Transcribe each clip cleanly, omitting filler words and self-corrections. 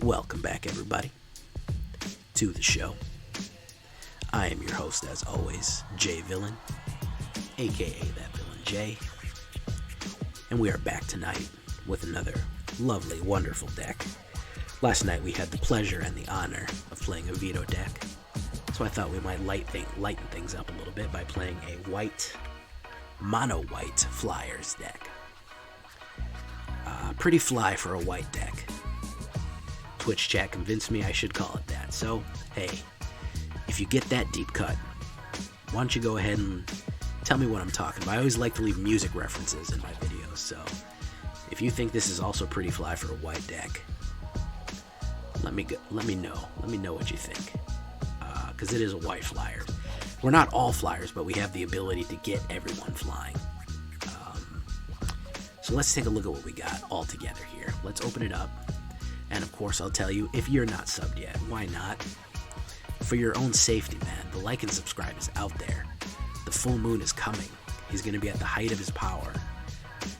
Welcome back, everybody, to the show. I am your host, as always, Jay Villain, aka That Villain Jay, and we are back tonight with another lovely, wonderful deck. Last night we had the pleasure and the honor of playing a veto deck, so I thought we might lighten things up a little bit by playing a mono-white Flyers deck. Pretty fly for a white deck. Twitch chat convinced me I should call it that. So, hey, if you get that deep cut, why don't you go ahead and tell me what I'm talking about. I always like to leave music references in my videos, so if you think this is also pretty fly for a white deck, let me know. Let me know what you think, because it is a white Flyer. We're not all Flyers, but we have the ability to get everyone flying. So let's take a look at what we got all together here. Let's open it up. And of course, I'll tell you, if you're not subbed yet, why not? For your own safety, man. The like and subscribe is out there. The full moon is coming. He's going to be at the height of his power.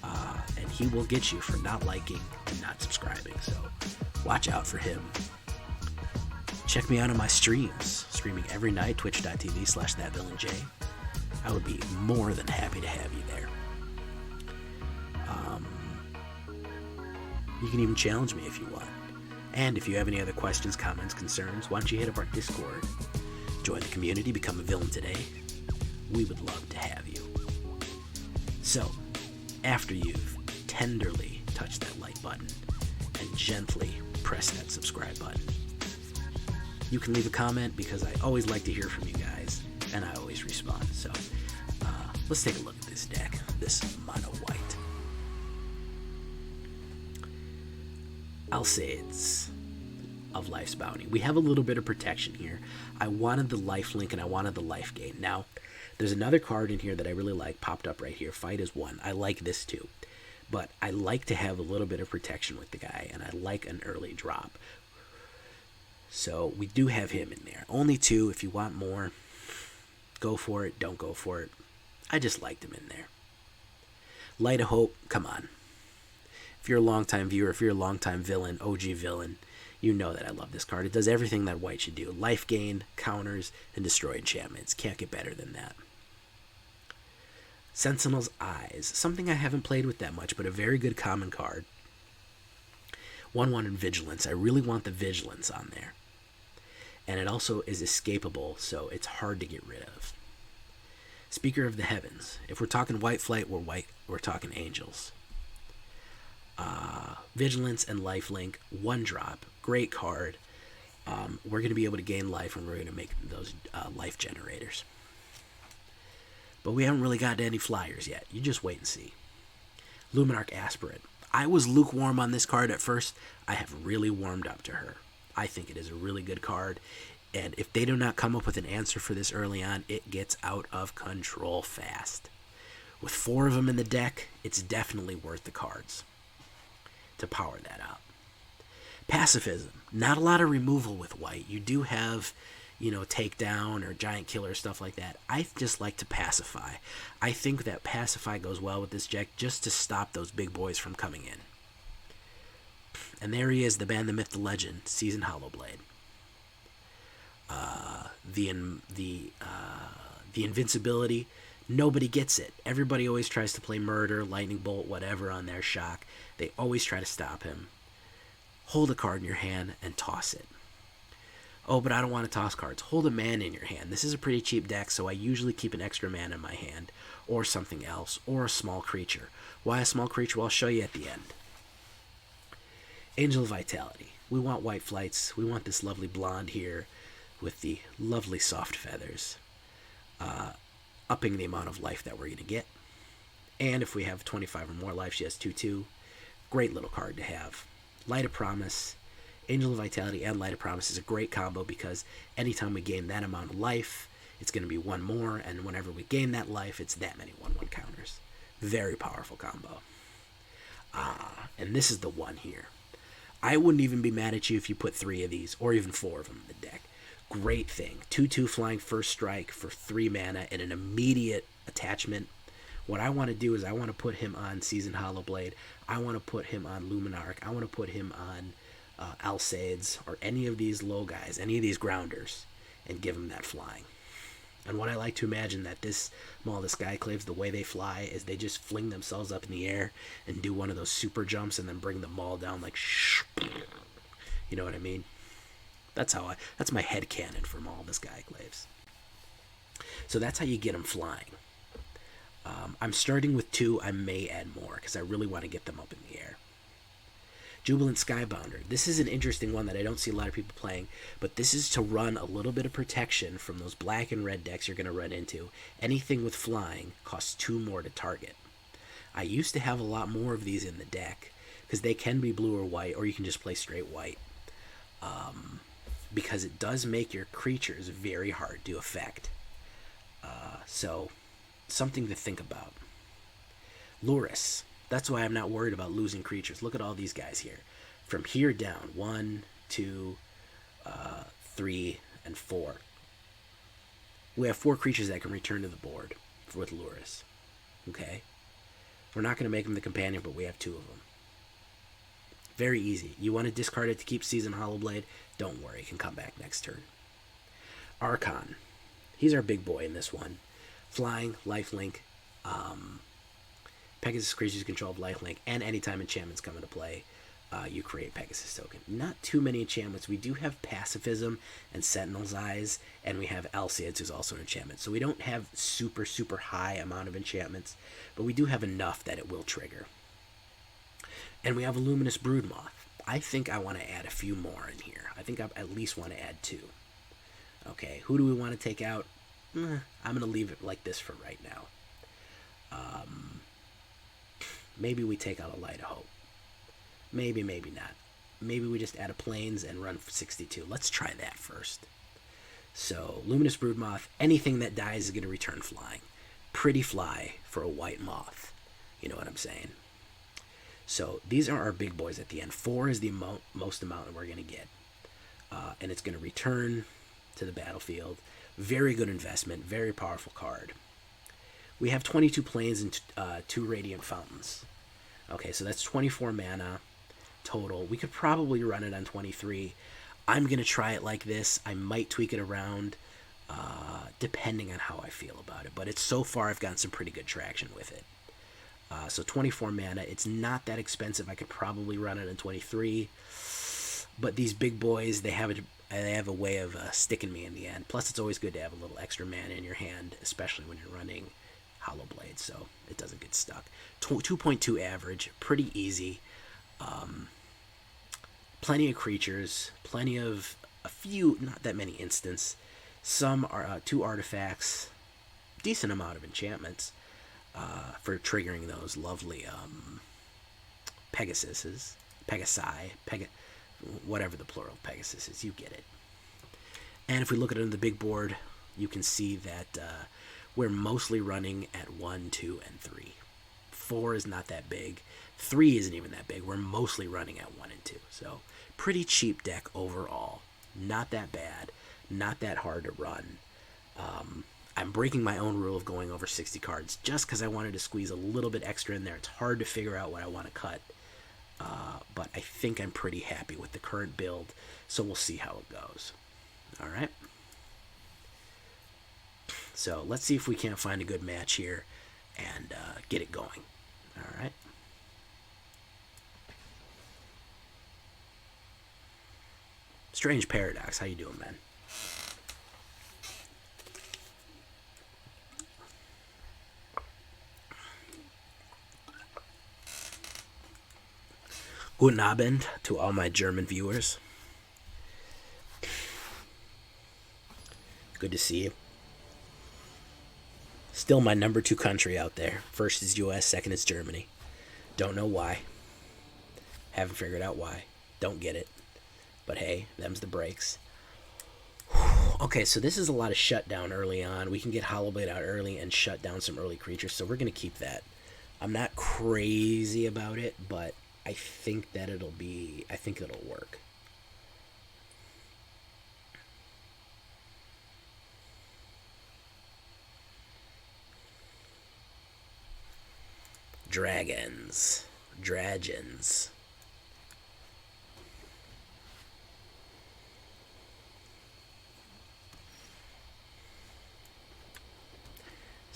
And he will get you for not liking and not subscribing. So watch out for him. Check me out on my streams. Streaming every night, twitch.tv/thatvillainj. I would be more than happy to have you there. You can even challenge me if you want. And if you have any other questions, comments, concerns, why don't you hit up our Discord? Join the community, become a villain today. We would love to have you. So, after you've tenderly touched that like button and gently press that subscribe button, you can leave a comment because I always like to hear from you guys and I always respond. So, let's take a look at this deck, this mono white. Alseids of Life's Bounty. We have a little bit of protection here. I wanted the life link and I wanted the life gain. Now, there's another card in here that I really like, popped up right here. Fight is 1. I like this too. But I like to have a little bit of protection with the guy, and I like an early drop. So we do have him in there. Only 2. If you want more, go for it. Don't go for it. I just liked him in there. Light of Hope, come on. If you're a longtime viewer, if you're a longtime villain, OG villain, you know that I love this card. It does everything that white should do. Life gain, counters, and destroy enchantments. Can't get better than that. Sentinel's Eyes. Something I haven't played with that much, but a very good common card. 1/1 in Vigilance. I really want the Vigilance on there. And it also is escapable, so it's hard to get rid of. Speaker of the Heavens. If we're talking white flight, we're talking angels. Vigilance and lifelink, 1 drop, great card. We're going to be able to gain life and we're going to make those life generators. But we haven't really gotten any Flyers yet. You just wait and see. Luminarch Aspirant. I was lukewarm on this card at first. I have really warmed up to her. I think it is a really good card. And if they do not come up with an answer for this early on, it gets out of control fast. With 4 of them in the deck, it's definitely worth the cards to power that up. Pacifism. Not a lot of removal with white. You do have, takedown or giant killer, stuff like that. I just like to pacify. I think that pacify goes well with this deck just to stop those big boys from coming in. And there he is, the man, the myth, the legend, Seasoned Hallowblade. The invincibility. Nobody gets it. Everybody always tries to play murder, lightning bolt, whatever on their shock. They always try to stop him. Hold a card in your hand and toss it. Oh, but I don't want to toss cards. Hold a man in your hand. This is a pretty cheap deck, so I usually keep an extra man in my hand, or something else, or a small creature. Why a small creature? Well, I'll show you at the end. Angel of Vitality. We want white flights. We want this lovely blonde here with the lovely soft feathers. Upping the amount of life that we're going to get. And if we have 25 or more life, she has 2/2. Great little card to have. Light of Promise, Angel of Vitality, and Light of Promise is a great combo because anytime we gain that amount of life, it's going to be 1 more, and whenever we gain that life, it's that many 1/1 counters. Very powerful combo. And this is the one here. I wouldn't even be mad at you if you put 3 of these, or even 4 of them in the deck. Great thing. 2/2 flying first strike for 3 mana and an immediate attachment. What I want to do is I want to put him on Seasoned Hallowblade. I want to put him on Luminarch. I want to put him on Alseids, or any of these low guys, any of these grounders, and give them that flying. And what I like to imagine that this Maul, the Skyclaves, the way they fly is they just fling themselves up in the air and do one of those super jumps and then bring the Maul down like shh. You know what I mean? That's my head canon for Maul, the Skyclaves. So that's how you get them flying. I'm starting with 2. I may add more because I really want to get them up in the air. Jubilant Skybonder. This is an interesting one that I don't see a lot of people playing, but this is to run a little bit of protection from those black and red decks you're going to run into. Anything with flying costs 2 more to target. I used to have a lot more of these in the deck because they can be blue or white, or you can just play straight white. Because it does make your creatures very hard to affect. So, something to think about. Lurrus. That's why I'm not worried about losing creatures. Look at all these guys here. From here down, 1, 2, 3, and 4. We have 4 creatures that can return to the board with Lurrus. Okay? We're not going to make them the companion, but we have 2 of them. Very easy. You want to discard it to keep Seasoned Hallowblade? Don't worry, it can come back next turn. Archon. He's our big boy in this one. Flying, lifelink, Pegasus creatures control of lifelink, and anytime enchantments come into play, you create Pegasus token. Not too many enchantments. We do have Pacifism and Sentinel's Eyes, and we have Alseid, who's also an enchantment. So we don't have super, super high amount of enchantments, but we do have enough that it will trigger. And we have a Luminous Broodmoth. I think I want to add a few more in here. I think I at least want to add 2. Okay, who do we want to take out? I'm going to leave it like this for right now. Maybe we take out a Light of Hope. Maybe, maybe not. Maybe we just add a Plains and run for 62. Let's try that first. So, Luminous Broodmoth, anything that dies is going to return flying. Pretty fly for a white moth. You know what I'm saying? So, these are our big boys at the end. 4 is the most amount that we're going to get. And it's going to return to the battlefield. Very good investment. Very powerful card. We have 22 Plains and 2 Radiant Fountains. Okay, so that's 24 mana total. We could probably run it on 23. I'm going to try it like this. I might tweak it around depending on how I feel about it. But so far, I've gotten some pretty good traction with it. So 24 mana. It's not that expensive. I could probably run it on 23. But these big boys, they have a way of sticking me in the end. Plus, it's always good to have a little extra mana in your hand, especially when you're running Hallowblade, so it doesn't get stuck. 2.2 average, pretty easy. Plenty of creatures, plenty of a few, not that many instants. Some are 2 artifacts, decent amount of enchantments for triggering those lovely Pegasi, whatever the plural of Pegasus is, you get it. And if we look at it on the big board, you can see that we're mostly running at 1, 2, and 3. 4 is not that big. 3 isn't even that big. We're mostly running at 1 and 2. So, pretty cheap deck overall. Not that bad. Not that hard to run. I'm breaking my own rule of going over 60 cards just because I wanted to squeeze a little bit extra in there. It's hard to figure out what I want to cut. But I think I'm pretty happy with the current build. So, we'll see how it goes. Alright. So let's see if we can't find a good match here and get it going. All right. Strange Paradox, how you doing, man? Guten Abend to all my German viewers. Good to see you. Still my number 2 country out there. First is US, second is Germany. Don't know why. Haven't figured out why. Don't get it. But hey, them's the breaks. Okay, so this is a lot of shutdown early on. We can get Hallowblade out early and shut down some early creatures, so we're going to keep that. I'm not crazy about it, but I think that it'll work. Dragons.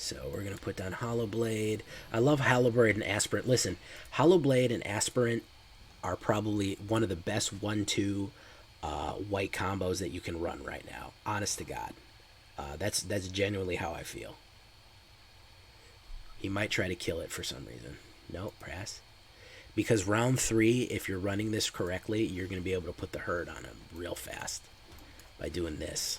So we're going to put down Hallowblade. I love Hallowblade and Aspirant. Listen, Hallowblade and Aspirant are probably one of the best 1-2 white combos that you can run right now. Honest to God. That's genuinely how I feel. He might try to kill it for some reason. Nope, pass. Because round 3, if you're running this correctly, you're going to be able to put the herd on him real fast by doing this.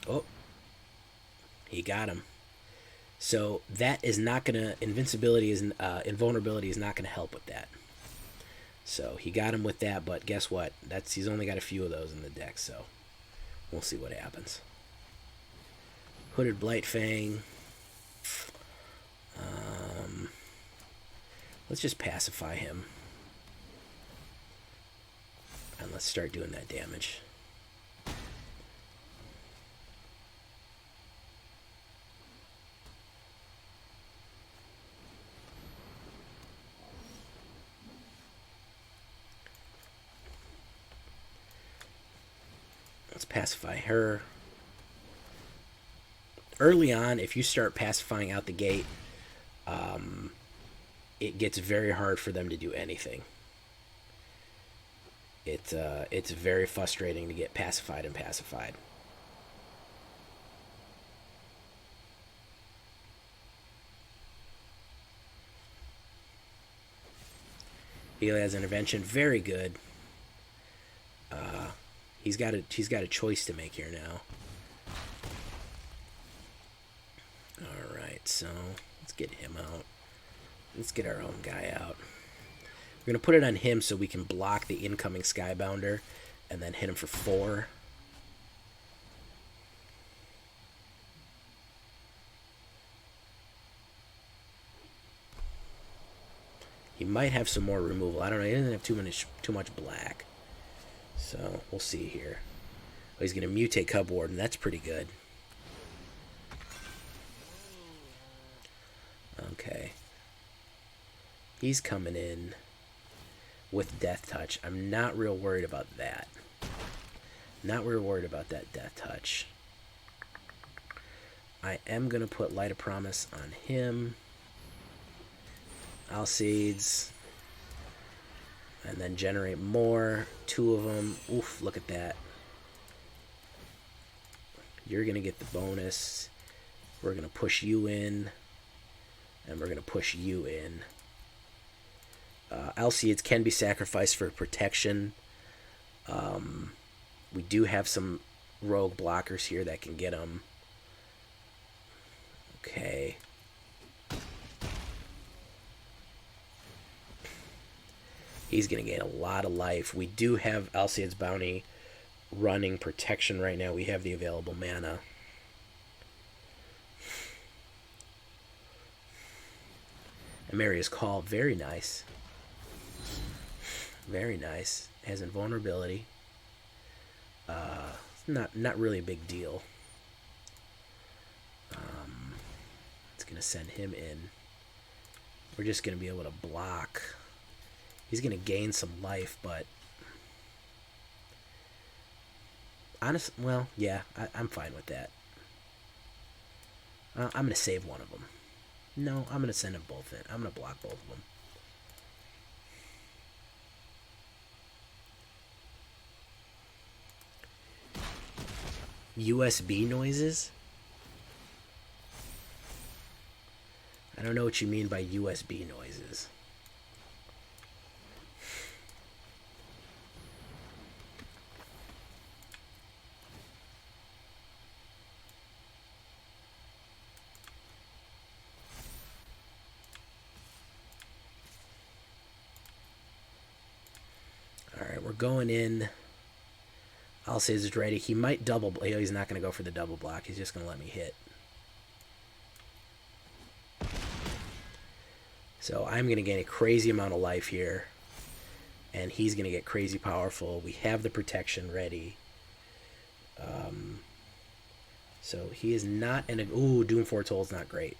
Oh, he got him. So that is not gonna invulnerability is not gonna help with that. So he got him with that, but guess what? He's only got a few of those in the deck, so we'll see what happens. Hooded Blightfang. Let's just pacify him, and let's start doing that damage. Let's pacify her. Early on, if you start pacifying out the gate, it gets very hard for them to do anything. It's very frustrating to get pacified and pacified. He has intervention, very good. He's got a choice to make here now. All right, so let's get him out. Let's get our own guy out. We're gonna put it on him so we can block the incoming Skybonder, and then hit him for 4. He might have some more removal. I don't know. He doesn't have too much black. So we'll see here. Oh, he's going to mutate Cub Warden. That's pretty good. Okay. He's coming in with Death Touch. I'm not real worried about that. Not real worried about that Death Touch. I am going to put Light of Promise on him. Alseids. And then generate more. 2 of them. Oof, look at that. You're going to get the bonus. We're going to push you in. And we're going to push you in. Alseids can be sacrificed for protection. We do have some rogue blockers here that can get them. Okay. He's going to gain a lot of life. We do have Alseid's Bounty running protection right now. We have the available mana. Amaria's Call, very nice. Very nice. Has invulnerability. Not really a big deal. It's going to send him in. We're just going to be able to block. He's going to gain some life, but honestly, well, yeah, I'm fine with that. I'm going to save one of them. No, I'm going to send them both in. I'm going to block both of them. USB noises? I don't know what you mean by USB noises. Alright, we're going in. Alseid is ready. He might double... Oh, he's not going to go for the double block. He's just going to let me hit. So I'm going to gain a crazy amount of life here. and he's going to get crazy powerful. We have the protection ready. So he is not in a... Ooh, Doom Foretold is not great.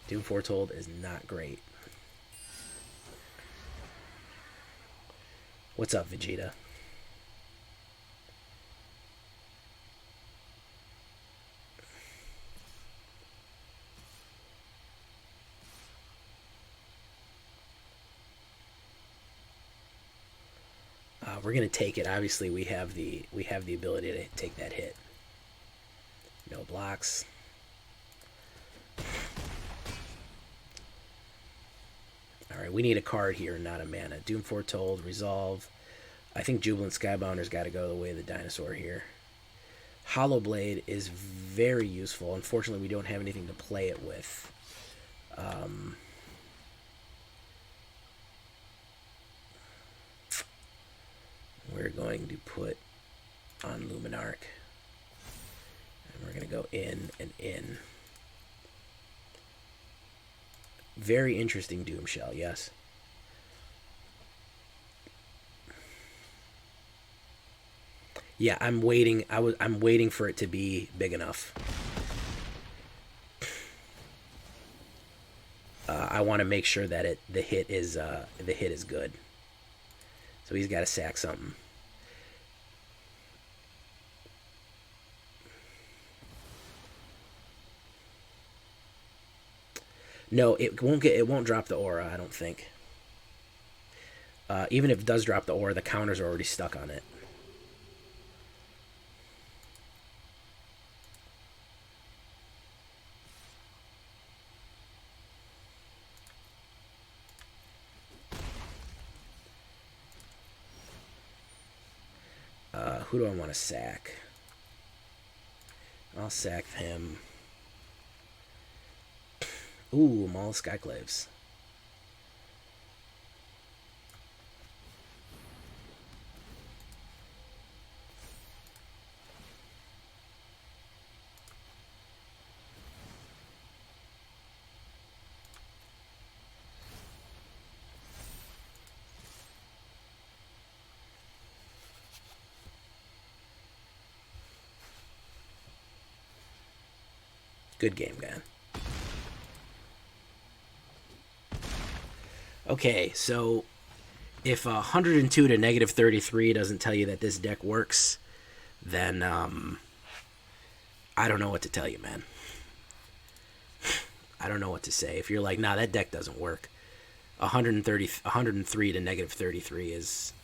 Doom Foretold is not great. What's up, Vegeta? We're gonna take it. Obviously, we have the ability to take that hit. No blocks. All right, we need a card here, not a mana. Doom Foretold, Resolve. I think Jubilant Skybonder's got to go the way of the dinosaur here. Hallowblade is very useful. Unfortunately, we don't have anything to play it with. We're going to put on Luminarch. And we're going to go in and in. Very interesting Doom Shell, yes. Yeah, I'm waiting. I'm waiting for it to be big enough. I want to make sure that the hit is good. So he's got to sack something. No, it won't drop the aura, I don't think. Even if it does drop the aura, the counters are already stuck on it. Who do I want to sack? I'll sack him. Ooh, Maul Skyclaves. Good game, man. Okay, so if 102 to negative 33 doesn't tell you that this deck works, then I don't know what to tell you, man. I don't know what to say. If you're like, nah, that deck doesn't work, 103 to negative 33 is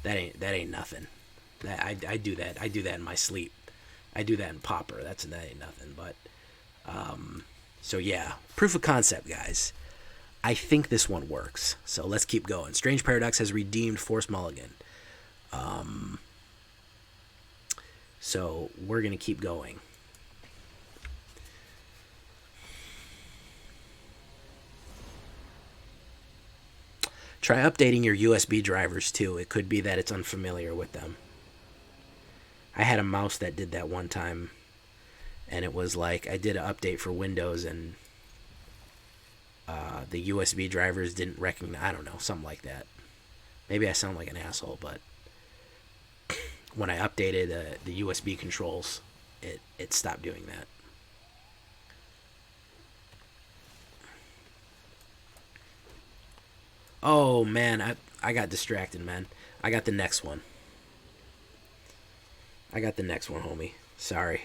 that ain't nothing. I do that. I do that in my sleep. I do that in Pauper. That ain't nothing. But so yeah, proof of concept, guys. I think this one works, so let's keep going. Strange Paradox has redeemed Force Mulligan. So we're going to keep going. Try updating your USB drivers, too. It could be that it's unfamiliar with them. I had a mouse that did that one time, and it was like I did an update for Windows, and the USB drivers didn't recognize, I don't know, something like that. Maybe I sound like an asshole, but when I updated the USB controls, it stopped doing that. Oh, man, I got distracted, man. I got the next one. Homie. Sorry.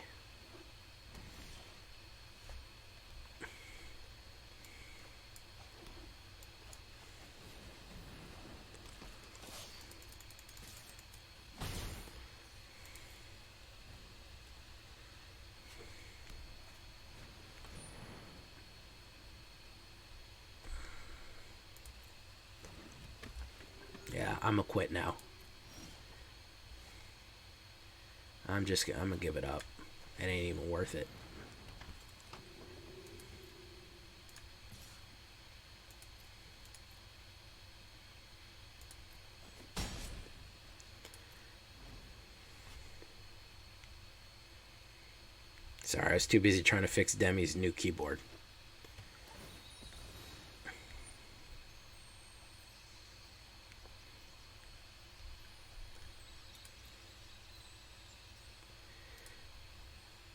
Yeah, I'm gonna quit now. I'm gonna give it up. It ain't even worth it. Sorry, I was too busy trying to fix Demi's new keyboard.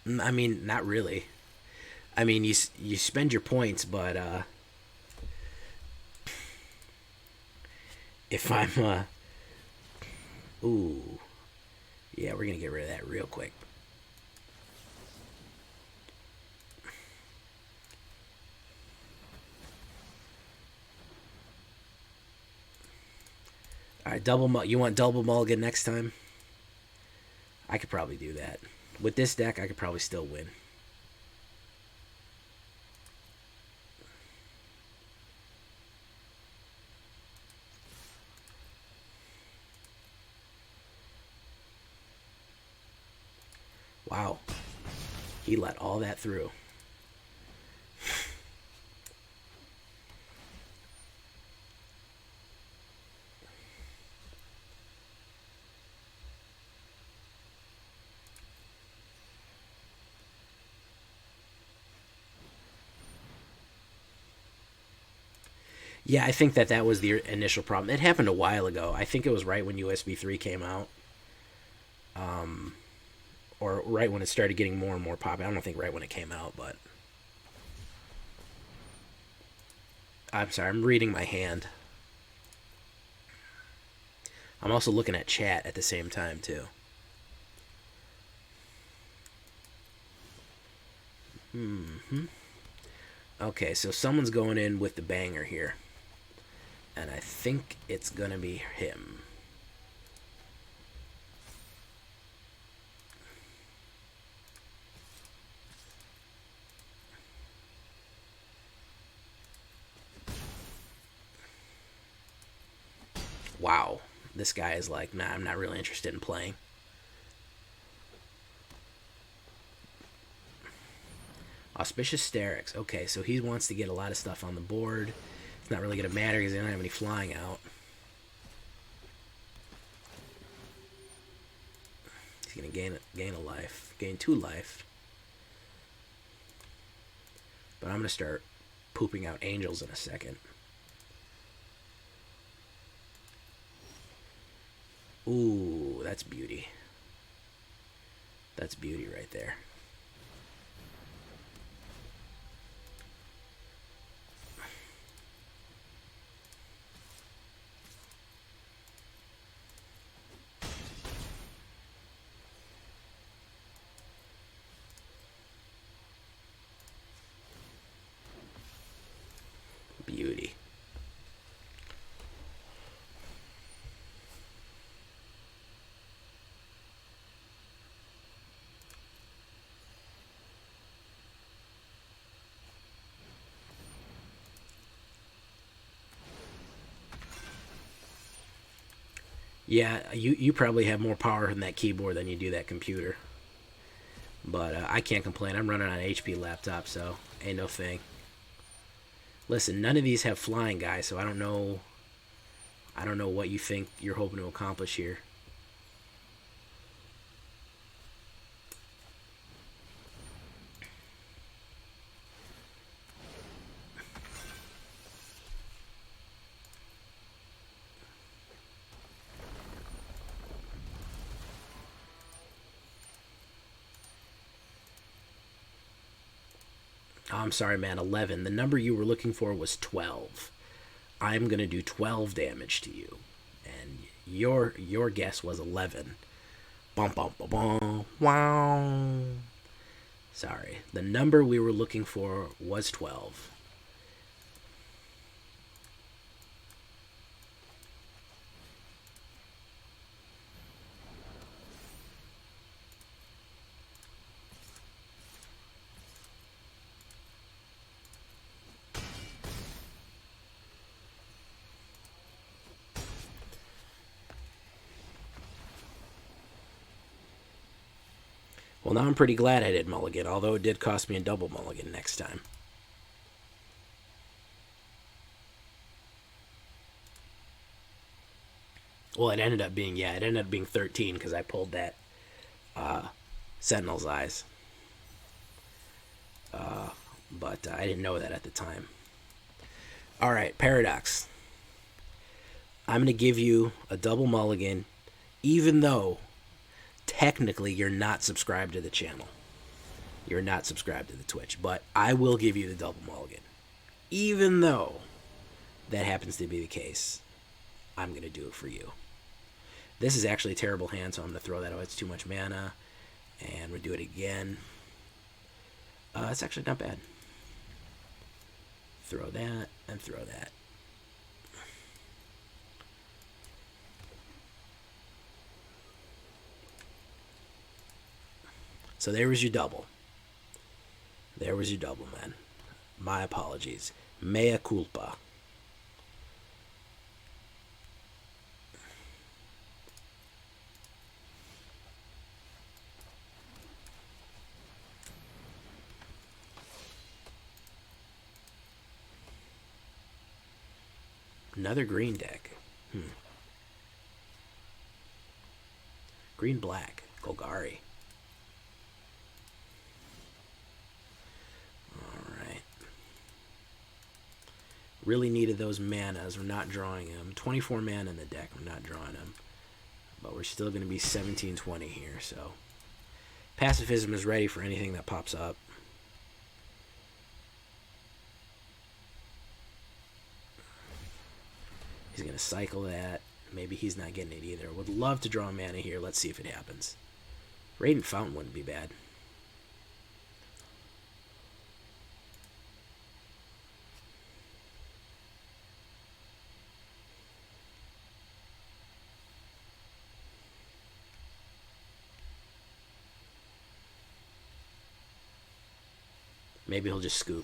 I mean, not really. I mean, you spend your points, but if I'm ooh, yeah, we're gonna get rid of that real quick. All right, you want double mulligan next time? I could probably do that. With this deck, I could probably still win. Wow. He let all that through. Yeah, I think that was the initial problem. It happened a while ago. I think it was right when USB 3 came out. Or right when it started getting more and more popular. I don't think right when it came out, but... I'm sorry, I'm reading my hand. I'm also looking at chat at the same time, too. Okay, so someone's going in with the banger here. And I think it's going to be him. Wow. This guy is like, nah, I'm not really interested in playing. Auspicious Sterix. Okay, so he wants to get a lot of stuff on the board. It's not really going to matter because they don't have any flying out. He's going to gain a life. Gain 2 life. But I'm going to start pooping out angels in a second. Ooh, that's beauty. That's beauty right there. Beauty. Yeah, you probably have more power in that keyboard than you do that computer. But I can't complain. I'm running on an HP laptop, so ain't no thing. Listen, none of these have flying, guys, so I don't know what you think you're hoping to accomplish here. Oh, I'm sorry, man, 11. The number you were looking for was 12. I'm going to do 12 damage to you. And your guess was 11. Bum, bum, bum, bum. Wow. Sorry. The number we were looking for was 12. Well, now I'm pretty glad I did mulligan, although it did cost me a double mulligan next time. Well, it ended up being 13 because I pulled that Sentinel's Eyes. But I didn't know that at the time. All right, Paradox. I'm going to give you a double mulligan, even though technically you're not subscribed to the channel. you're not subscribed to the Twitch. But I will give you the double mulligan. Even though that happens to be the case, I'm going to do it for you. This is actually a terrible hand, so I'm going to throw that away. It's too much mana. And we'll do it again. It's actually not bad. Throw that and throw that. So there was your double. There was your double, man. My apologies. Mea culpa. Another green deck. Green-black. Golgari. Alright. Really needed those manas. We're not drawing them. 24 mana in the deck. We're not drawing them. But we're still going to be 17-20 here, so... Pacifism is ready for anything that pops up. He's going to cycle that. Maybe he's not getting it either. Would love to draw a mana here. Let's see if it happens. Radiant Fountain wouldn't be bad. Maybe he'll just scoop.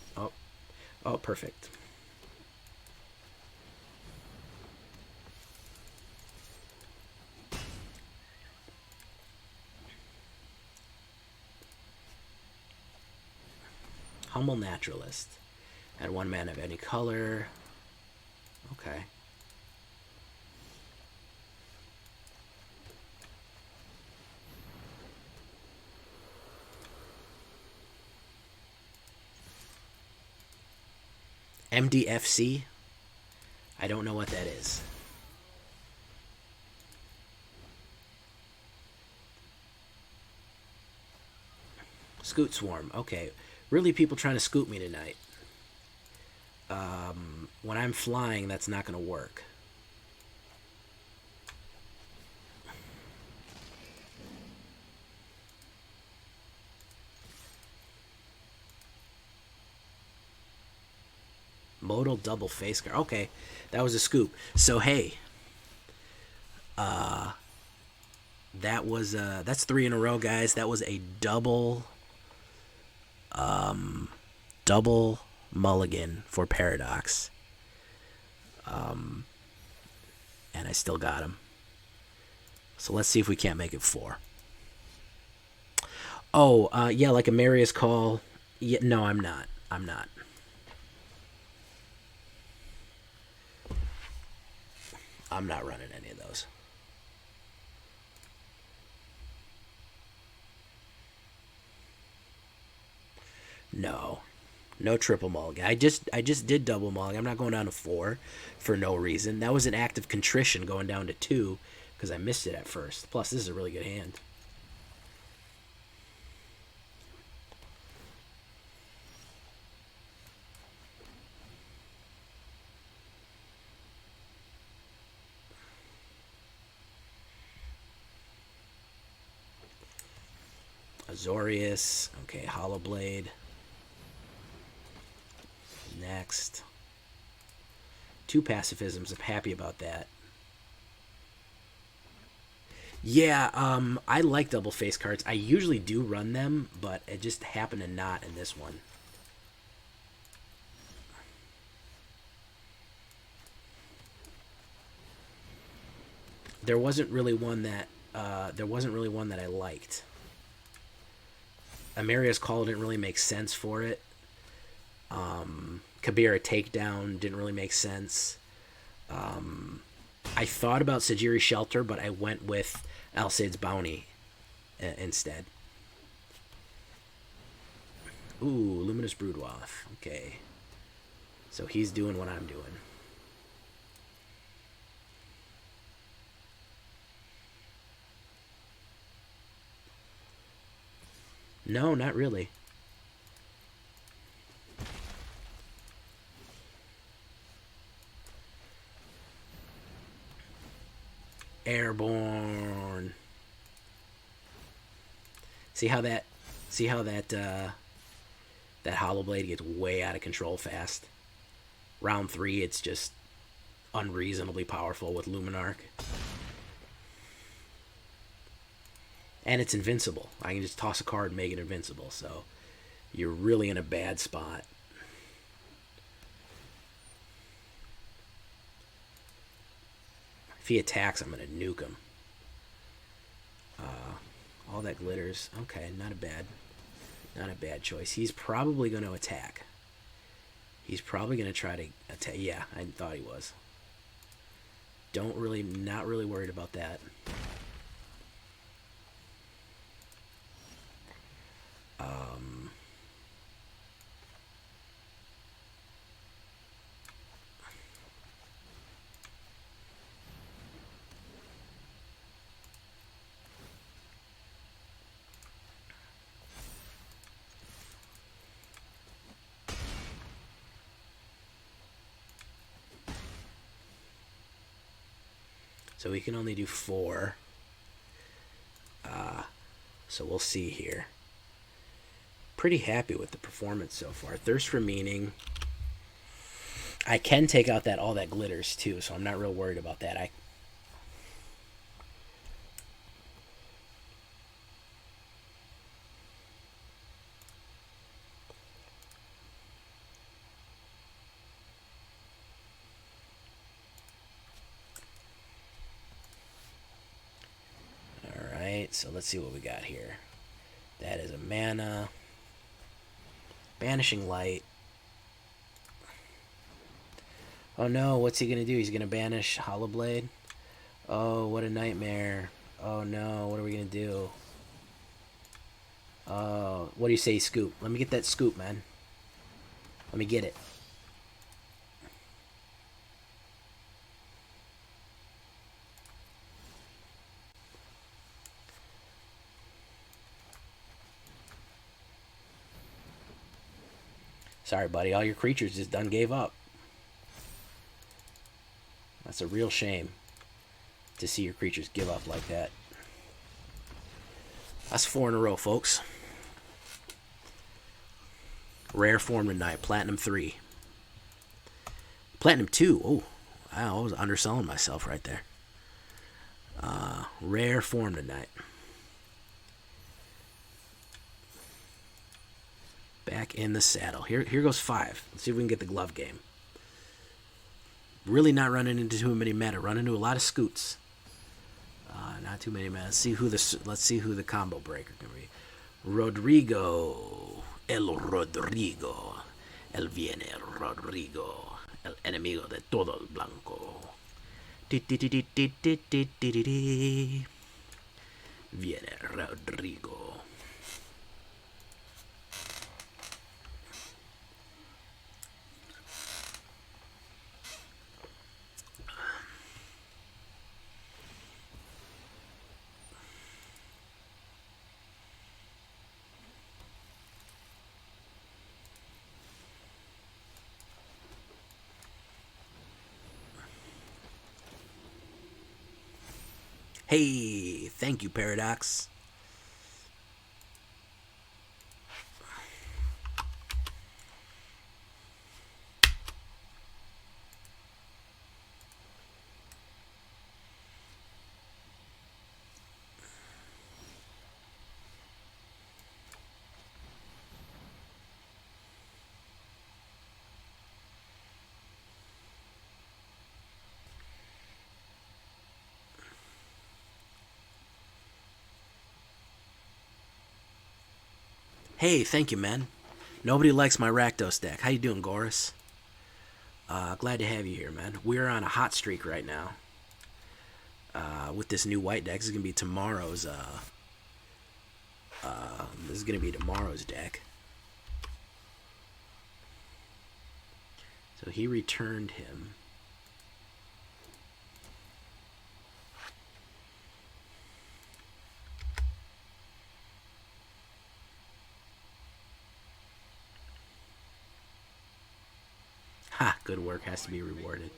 Oh, perfect. Humble Naturalist. Add 1 mana of any color. Okay. MDFC? I don't know what that is. Scoot Swarm. Okay. Really people trying to scoop me tonight. When I'm flying, that's not going to work. Modal double face guard. Okay, that was a scoop. So hey, that was that's 3 in a row, guys. That was a double mulligan for Paradox. And I still got him. So let's see if we can't make it 4. Oh, yeah, like a Marius Call. Yeah, no, I'm not. I'm not. I'm not running any of those. No triple mulligan. I just did double mulligan. I'm not going down to 4 for no reason. That was an act of contrition going down to 2 because I missed it at first. Plus, this is a really good hand. Azorius. Okay, Hallowblade. Next. 2 Pacifisms. I'm happy about that. Yeah, I like double face cards. I usually do run them, but it just happened to not in this one. There wasn't really one that I liked. Amaria's Call didn't really make sense for it. Kabira Takedown didn't really make sense. I thought about Sajiri Shelter, but I went with Alseid's Bounty instead. Ooh, Luminous Broodmoth. Okay. So he's doing what I'm doing. No, not really. Airborne. See how that that Hallowblade gets way out of control fast. Round 3, it's just unreasonably powerful with Luminarch. And it's invincible. I can just toss a card and make it invincible. So you're really in a bad spot. If he attacks, I'm going to nuke him. All that glitters. Okay, not a bad choice. He's probably going to attack. He's probably going to try to attack. Yeah, I thought he was. Not really worried about that. So we can only do 4. So we'll see here. Pretty happy with the performance so far. Thirst for Meaning. I can take out all that glitters too, so I'm not real worried about that. So let's see what we got here. That is a mana. Banishing Light. Oh no, what's he going to do? He's going to banish Hallowblade? Oh, what a nightmare. Oh no, what are we going to do? Oh, what do you say, scoop? Let me get that scoop, man. Let me get it. Sorry, buddy. All your creatures just done gave up. That's a real shame to see your creatures give up like that. That's 4 in a row, folks. Rare form tonight. Platinum 3. Platinum 2. Oh, I was underselling myself right there. Rare form tonight. Back in the saddle. Here goes 5. Let's see if we can get the glove game. Really not running into too many meta. Running into a lot of scoots. Not too many meta. Let's see who the combo breaker can be. Rodrigo. El Rodrigo. El viene Rodrigo. El enemigo de todo el blanco. Viene Rodrigo. Hey, thank you, Paradox. Hey, thank you, man. Nobody likes my Rakdos deck. How you doing, Goris? Glad to have you here, man. We're on a hot streak right now. With this new white deck. This is gonna be tomorrow's. This is gonna be tomorrow's deck. So he returned him. Ha! Good work has to be rewarded.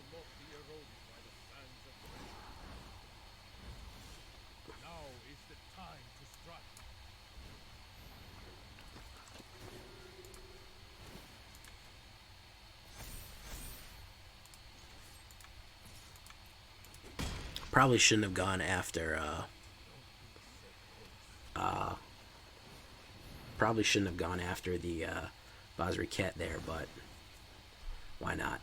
Probably shouldn't have gone after. Probably shouldn't have gone after the Basriket there, but why not?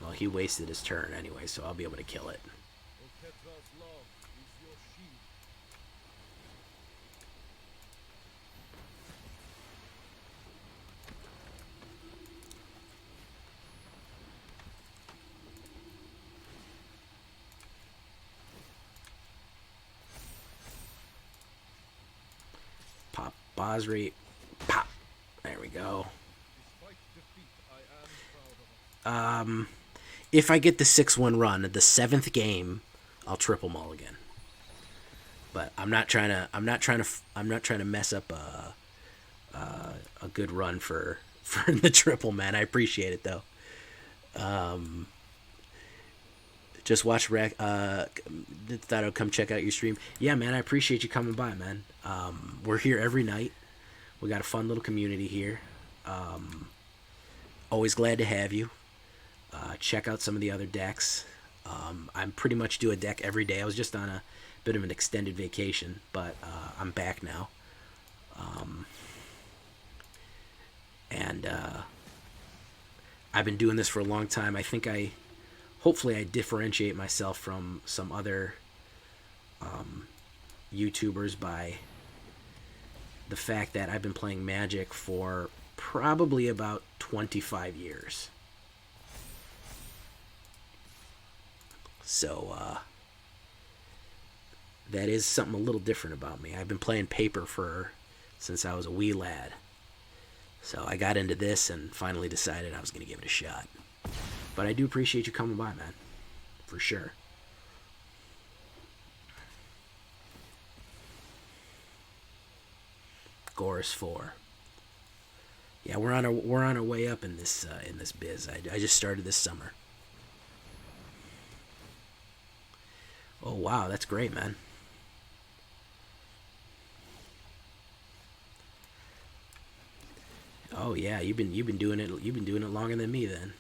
Well, he wasted his turn anyway, so I'll be able to kill it. Pop Basri. Pop. There we go. If I get the 6-1 run at the 7th game, I'll triple Mulligan. But I'm not trying to mess up a good run for the triple, man. I appreciate it though. Just watch thought I'd come check out your stream. Yeah, man, I appreciate you coming by, man. We're here every night. We got a fun little community here. Always glad to have you. Check out some of the other decks. I'm pretty much do a deck every day. I was just on a bit of an extended vacation, but I'm back now. And I've been doing this for a long time. I think hopefully I differentiate myself from some other YouTubers by the fact that I've been playing Magic for probably about 25 years. So that is something a little different about me. I've been playing Paper since I was a wee lad. So I got into this and finally decided I was going to give it a shot. But I do appreciate you coming by, man. For sure. Gorus 4. Yeah, we're on our way up in this biz. I just started this summer. Oh wow, that's great, man. Oh yeah, you've been doing it. You've been doing it longer than me then.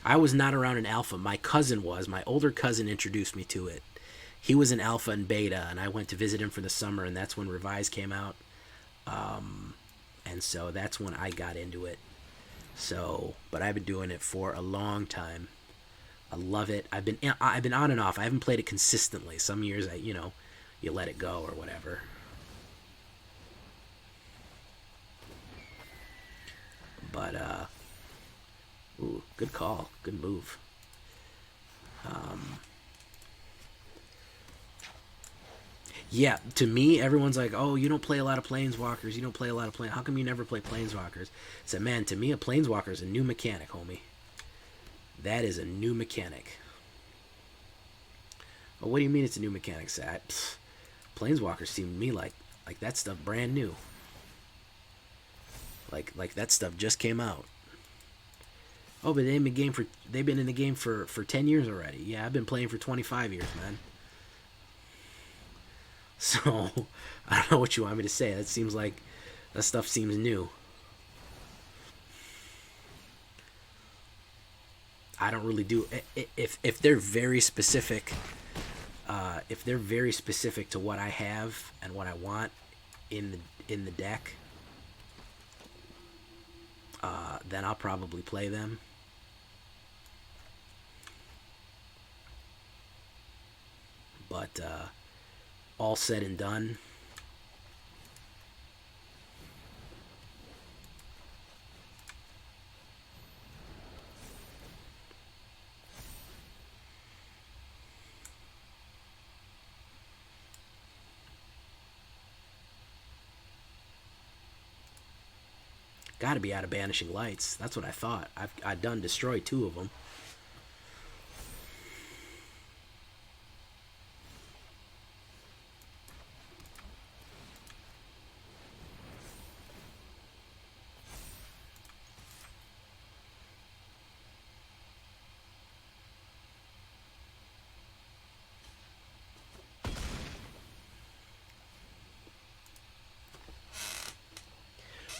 I was not around in alpha. My cousin was. My older cousin introduced me to it. He was in alpha and beta, and I went to visit him for the summer, and that's when Revise came out. And so that's when I got into it. So, but I've been doing it for a long time. I love it. I've been on and off. I haven't played it consistently. Some years you let it go or whatever. But ooh, good call. Good move. Yeah, to me, everyone's like, oh, you don't play a lot of Planeswalkers. You don't play a lot of How come you never play Planeswalkers? I said, man, to me, a Planeswalker is a new mechanic, homie. That is a new mechanic. Oh, what do you mean it's a new mechanic, Sat? Planeswalkers seem to me like that stuff brand new. Like that stuff just came out. Oh, but they've been in the game for 10 years already. Yeah, I've been playing for 25 years, man. So, I don't know what you want me to say. That stuff seems new. I don't really do if they're very specific. If they're very specific to what I have and what I want in the deck, then I'll probably play them. But all said and done, got to be out of Banishing Lights. That's what I thought. I've done destroyed 2 of them.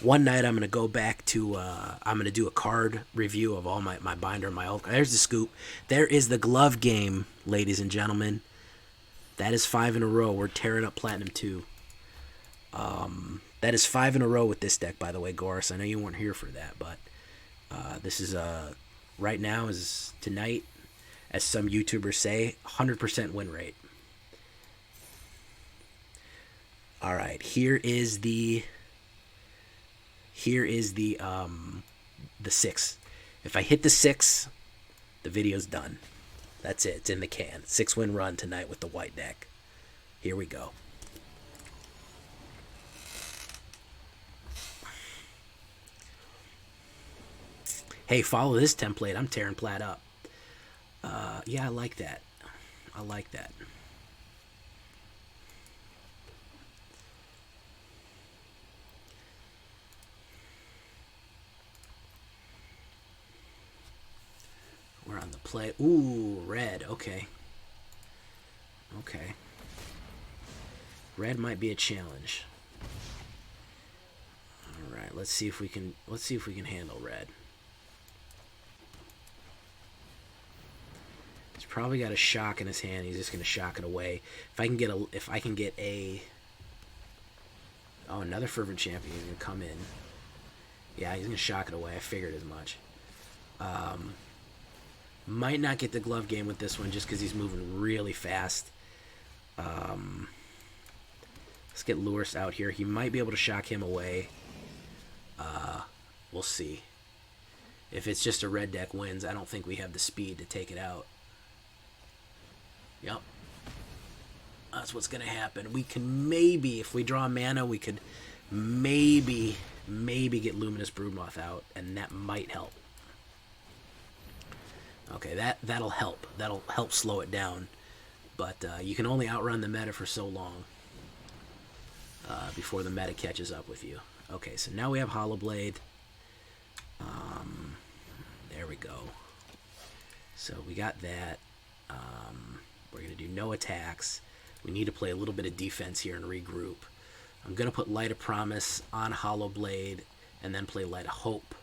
one night I'm going to go back to, I'm going to do a card review of all my binder and my old. There's the scoop. There is the glove game, ladies and gentlemen. That is 5 in a row. We're tearing up Platinum 2. That is 5 in a row with this deck, by the way, Goris. I know you weren't here for that, but this is, right now, is tonight, as some YouTubers say, 100% win rate. All right, here is the 6. If I hit the 6, the video's done. That's it. It's in the can. 6-win run tonight with the white deck. Here we go. Hey, follow this template. I'm tearing Plat up. Yeah, I like that. I like that. We're on the play. Ooh, red. Okay. Okay. Red might be a challenge. All right, let's see if we can handle red. He's probably got a shock in his hand. He's just going to shock it away. If I can get a oh, another Fervent Champion going to come in. Yeah, he's going to shock it away. I figured as much. Might not get the glove game with this one just because he's moving really fast. Let's get Lurrus out here. He might be able to shock him away. We'll see. If it's just a red deck wins, I don't think we have the speed to take it out. Yep. That's what's going to happen. We can maybe, if we draw mana, we could maybe get Luminous Broodmoth out, and that might help. Okay, that'll help. That'll help slow it down. But you can only outrun the meta for so long before the meta catches up with you. Okay, so now we have Hallowblade. There we go. So we got that. We're going to do no attacks. We need to play a little bit of defense here and regroup. I'm going to put Light of Promise on Hallowblade and then play Light of Hope.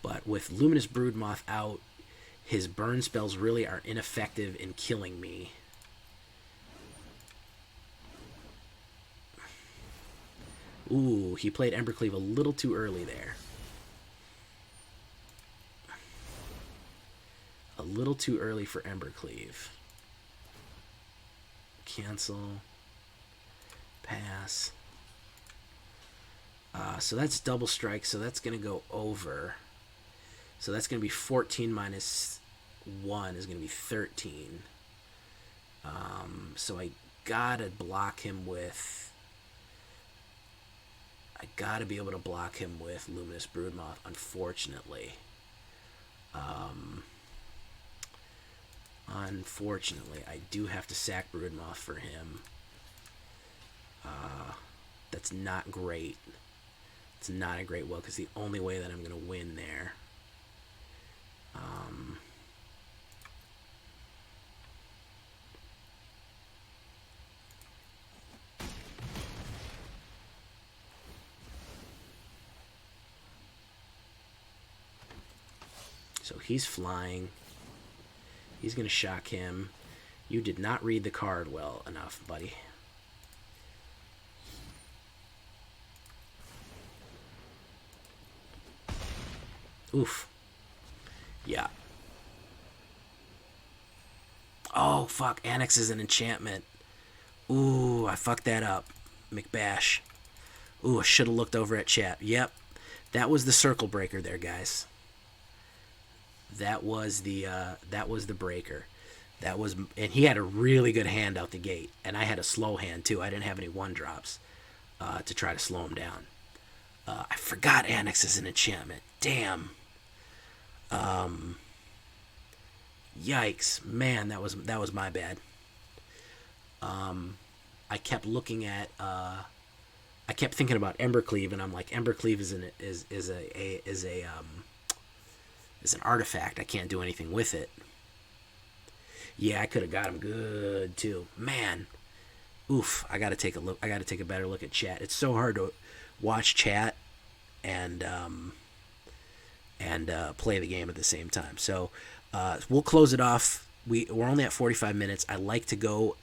But with Luminous Broodmoth out, his burn spells really are ineffective in killing me. Ooh, he played Embercleave a little too early there. A little too early for Embercleave. Cancel. Pass. So that's double strike, so that's going to go over. So that's going to be 14 minus 1 is going to be 13. So I got to block him with... I got to be able to block him with Luminous Broodmoth, unfortunately. Unfortunately, I do have to sack Broodmoth for him. That's not great. It's not a great well, because the only way that I'm going to win there... So he's flying. He's going to shock him. You did not read the card well enough, buddy. Oof. Yeah. Oh, fuck. Annex is an enchantment. Ooh, I fucked that up. McBash. Ooh, I should have looked over at chat. Yep. That was the circle breaker there, guys. That was the breaker. That was, and he had a really good hand out the gate, and I had a slow hand too. I didn't have any 1-drops to try to slow him down. I forgot Annex is an enchantment. Damn. Yikes, man, that was my bad. I kept looking at I kept thinking about Embercleave, and I'm like, Embercleave is an artifact. I can't do anything with it. Yeah, I could have got him good too. Man, Oof, I gotta take a look. I gotta take a better look at chat. It's so hard to watch chat and play the game at the same time. So we'll close it off. We're only at 45 minutes. I like to go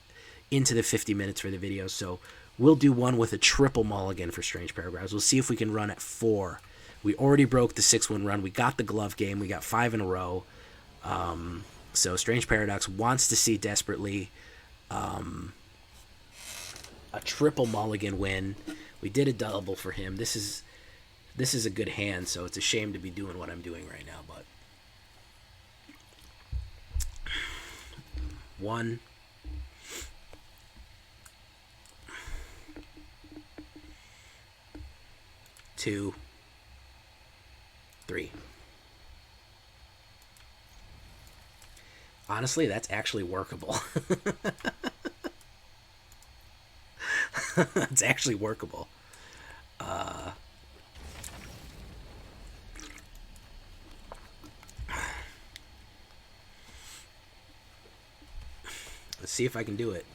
into the 50 minutes for the video, so we'll do one with a triple mulligan for Strange Paragraphs. We'll see if we can run at 4. We already broke the 6-win run. We got the glove game. We got 5 in a row. So Strange Paradox wants to see desperately a triple mulligan win. We did a double for him. This is a good hand, so it's a shame to be doing what I'm doing right now, but 1, 2, 3. Honestly, that's actually workable. It's actually workable. Let's see if I can do it.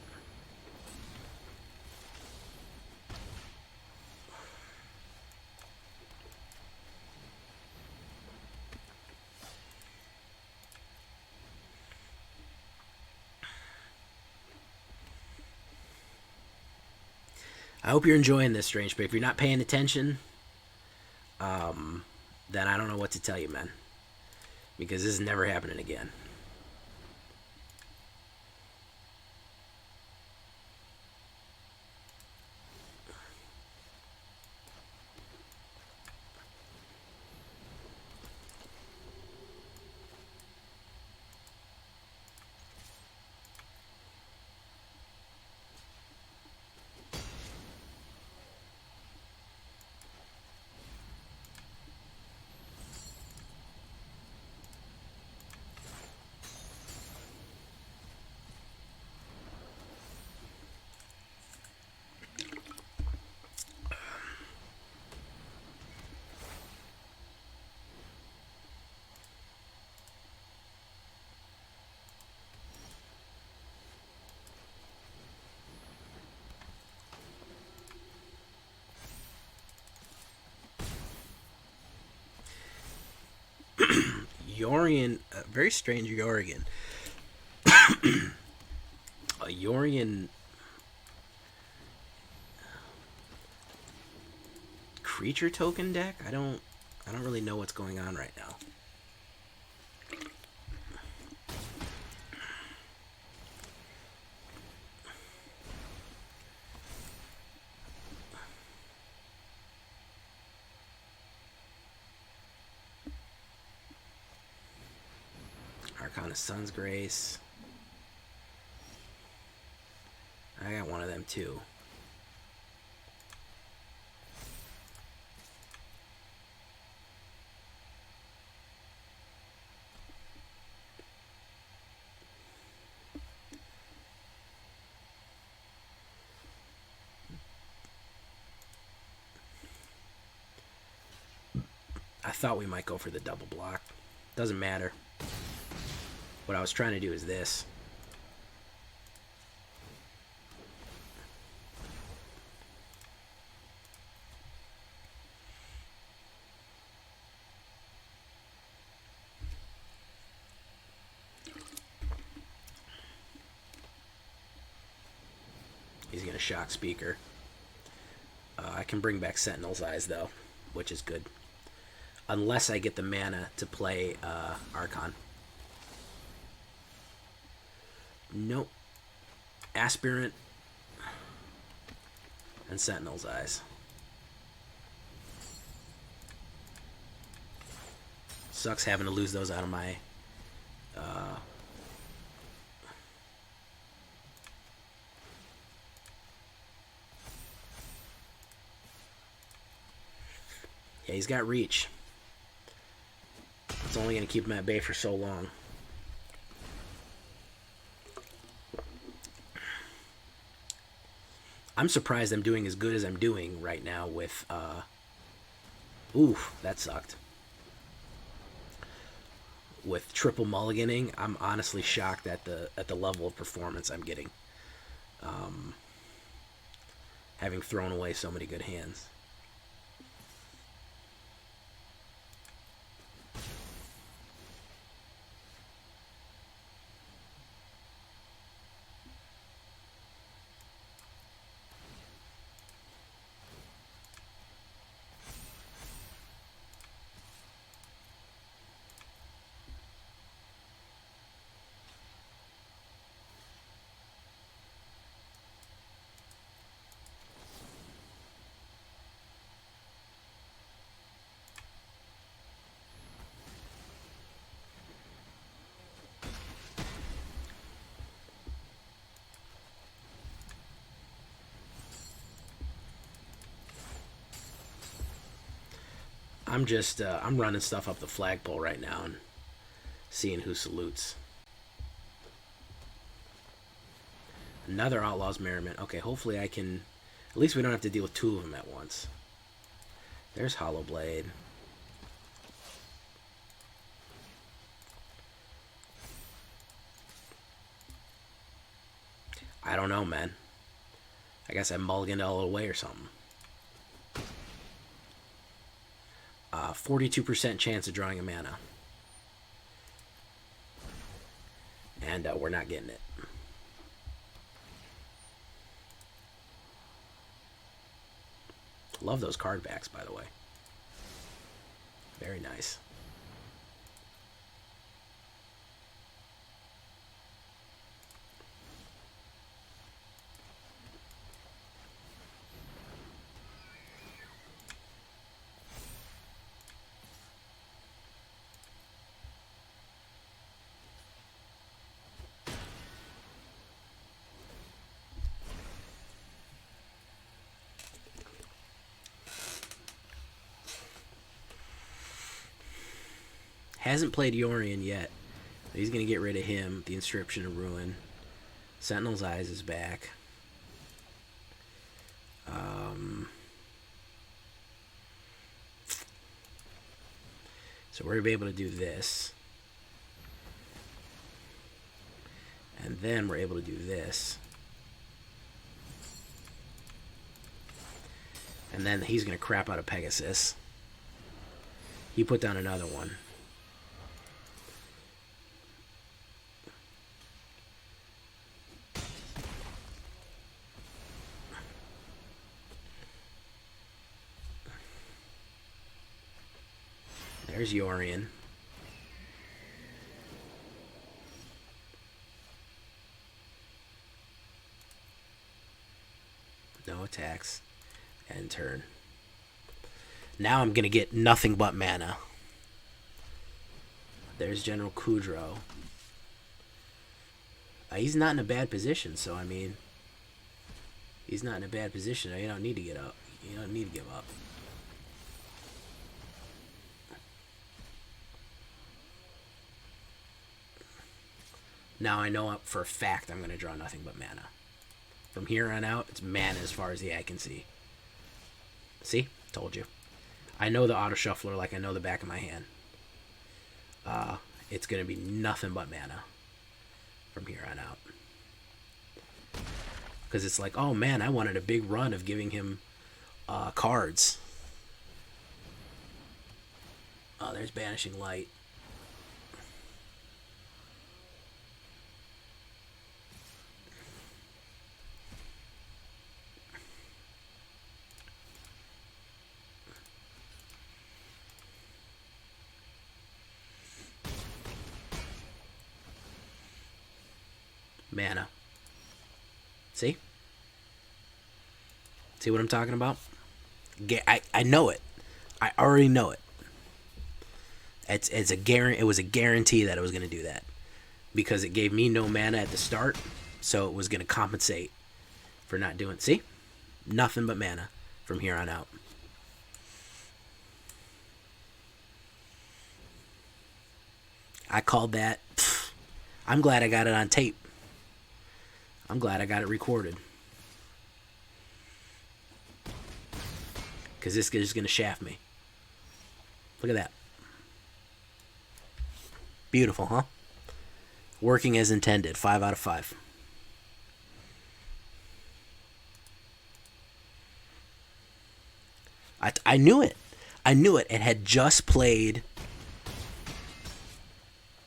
I hope you're enjoying this, Strange, but if you're not paying attention, then I don't know what to tell you, man. Because this is never happening again. Yorian, very strange Yorian. A Yorian creature token deck? I don't really know what's going on right now. Archon of Sun's Grace. I got one of them too. I thought we might go for the double block. Doesn't matter. What I was trying to do is this. He's going to shock Speaker. I can bring back Sentinel's Eyes, though, which is good. Unless I get the mana to play Archon. Nope. Aspirant and Sentinel's Eyes. Sucks having to lose those out of my yeah, he's got reach. It's only going to keep him at bay for so long. I'm surprised I'm doing as good as I'm doing right now with, oof, that sucked. With triple mulliganing, I'm honestly shocked at the level of performance I'm getting. having thrown away so many good hands. I'm running stuff up the flagpole right now and seeing who salutes. Another Outlaw's Merriment. Okay, hopefully I can... At least we don't have to deal with two of them at once. There's Hallowblade. I don't know, man. I guess I mulliganed all away or something. 42% chance of drawing a mana. And we're not getting it. Love those card backs, by the way. Very nice. Hasn't played Yorion yet. He's going to get rid of him. The Inscription of Ruin. Sentinel's Eyes is back. So we're going to be able to do this. And then we're able to do this. And then he's going to crap out of Pegasus. He put down another one. There's Yorion. No attacks. End turn. Now I'm going to get nothing but mana. There's General Kudro. He's not in a bad position, so I mean... He's not in a bad position. You don't need to get up. You don't need to give up. Now I know for a fact I'm going to draw nothing but mana. From here on out, it's mana as far as the eye can see. See? Told you. I know the auto shuffler like I know the back of my hand. It's going to be nothing but mana from here on out. Because it's like, oh man, I wanted a big run of giving him cards. Oh, there's Banishing Light. Mana. See? See what I'm talking about? I know it. I already know it. It's it was a guarantee that it was going to do that. Because it gave me no mana at the start, so it was going to compensate for not doing... See? Nothing but mana from here on out. I called that... I'm glad I got it on tape. I'm glad I got it recorded. Because this is going to shaft me. Look at that. Beautiful, huh? Working as intended. 5 out of 5. I knew it. I knew it. It had just played.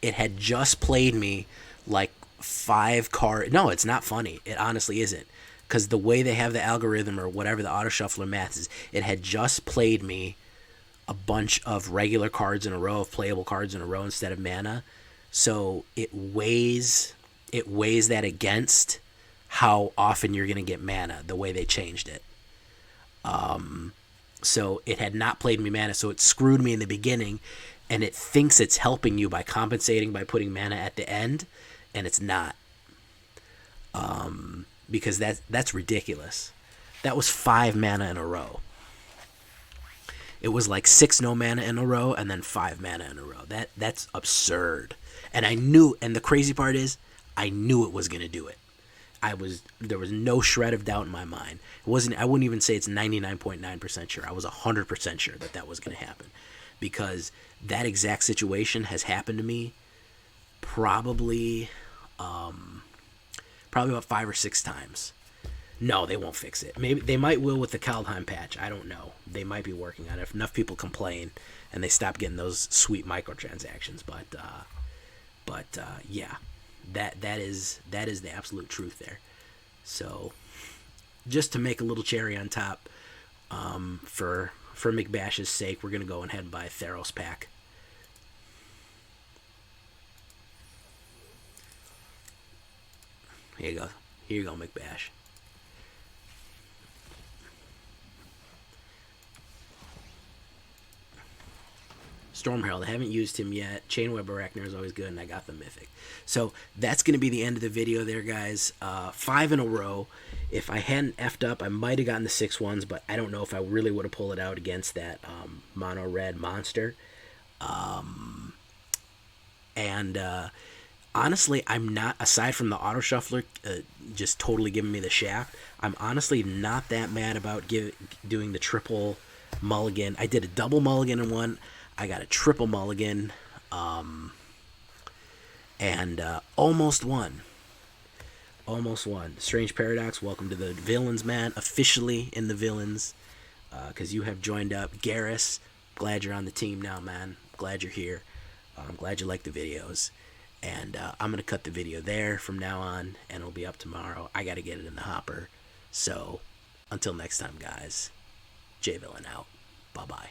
It had just played me like 5 cards. No, it's not funny. It honestly isn't. Because the way they have the algorithm or whatever the auto shuffler math is, it had just played me a bunch of regular cards in a row, of playable cards in a row instead of mana. So it weighs that against how often you're going to get mana, the way they changed it. So it had not played me mana, so it screwed me in the beginning, and it thinks it's helping you by compensating by putting mana at the end, and it's not. Because that's ridiculous. That was 5 mana in a row. It was like 6 no mana in a row and then 5 mana in a row. That's absurd. And I knew, and the crazy part is, I knew it was going to do it. There was no shred of doubt in my mind. I wouldn't even say it's 99.9% sure. I was 100% sure that was going to happen, because that exact situation has happened to me probably about 5 or 6 times. No, they won't fix it. Maybe they will with the Kaldheim patch. I don't know. They might be working on it. If enough people complain and they stop getting those sweet microtransactions. But yeah, that is the absolute truth there. So just to make a little cherry on top, for McBash's sake, we're gonna go ahead and buy a Theros pack. Here you go. Here you go, McBash. Storm Herald, I haven't used him yet. Chainweb Arachner is always good, and I got the Mythic. So that's going to be the end of the video there, guys. 5 in a row. If I hadn't effed up, I might have gotten the 6 ones, but I don't know if I really would have pulled it out against that mono-red monster. Honestly, I'm not, aside from the auto shuffler just totally giving me the shaft, I'm honestly not that mad about doing the triple mulligan. I did a double mulligan in one. I got a triple mulligan, and almost won. Almost won. Strange Paradox, welcome to the Villains, man. Officially in the Villains, because you have joined up. Garrus, glad you're on the team now, man. Glad you're here. I'm glad you like the videos. And I'm going to cut the video there from now on, and it'll be up tomorrow. I got to get it in the hopper. So, until next time, guys, J Villain out. Bye-bye.